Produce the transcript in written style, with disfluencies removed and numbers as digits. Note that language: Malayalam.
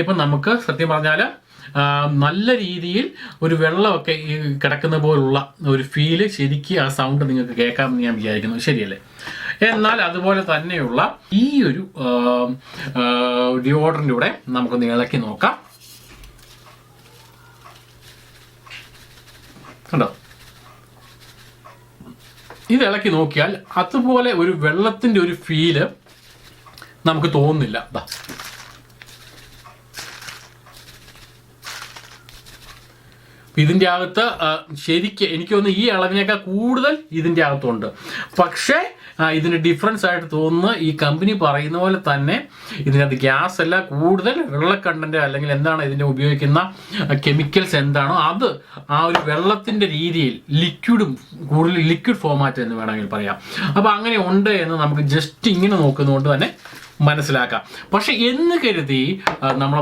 ഇപ്പം നമുക്ക് സത്യം പറഞ്ഞാൽ നല്ല രീതിയിൽ ഒരു വെള്ളമൊക്കെ ഈ കിടക്കുന്ന പോലുള്ള ഒരു ഫീല് ശരിക്കും ആ സൗണ്ട് നിങ്ങൾക്ക് കേൾക്കാമെന്ന് ഞാൻ വിചാരിക്കുന്നു. ശരിയല്ലേ? എന്നാൽ അതുപോലെ തന്നെയുള്ള ഈ ഒരു ഡിയോഡറിൻ്റെ കൂടെ നമുക്കൊന്ന് ഇളക്കി നോക്കാം. കണ്ടോ? ഇത് ഇളക്കി നോക്കിയാൽ അതുപോലെ ഒരു വെള്ളത്തിൻ്റെ ഒരു ഫീല് നമുക്ക് തോന്നുന്നില്ല. ഇതിൻ്റെ അകത്ത് ശരിക്കും എനിക്ക് തോന്നുന്നു ഈ അളവിനേക്കാൾ കൂടുതൽ ഇതിൻ്റെ അകത്തുണ്ട്. പക്ഷേ ഇതിന് ഡിഫറൻസ് ആയിട്ട് തോന്നുന്ന ഈ കമ്പനി പറയുന്ന പോലെ തന്നെ ഇതിനകത്ത് ഗ്യാസ് അല്ല, കൂടുതൽ വെള്ള കണ്ടന്റ് അല്ലെങ്കിൽ എന്താണ് ഇതിൻ്റെ ഉപയോഗിക്കുന്ന കെമിക്കൽസ് എന്താണോ അത് ആ ഒരു വെള്ളത്തിൻ്റെ രീതിയിൽ കൂടുതൽ ലിക്വിഡ് ഫോമാറ്റ് എന്ന് വേണമെങ്കിൽ പറയാം. അപ്പോൾ അങ്ങനെ ഉണ്ട് എന്ന് നമുക്ക് ജസ്റ്റ് ഇങ്ങനെ നോക്കുന്നതുകൊണ്ട് തന്നെ മനസ്സിലാക്കാം. പക്ഷെ എന്ന് കരുതി നമ്മളെ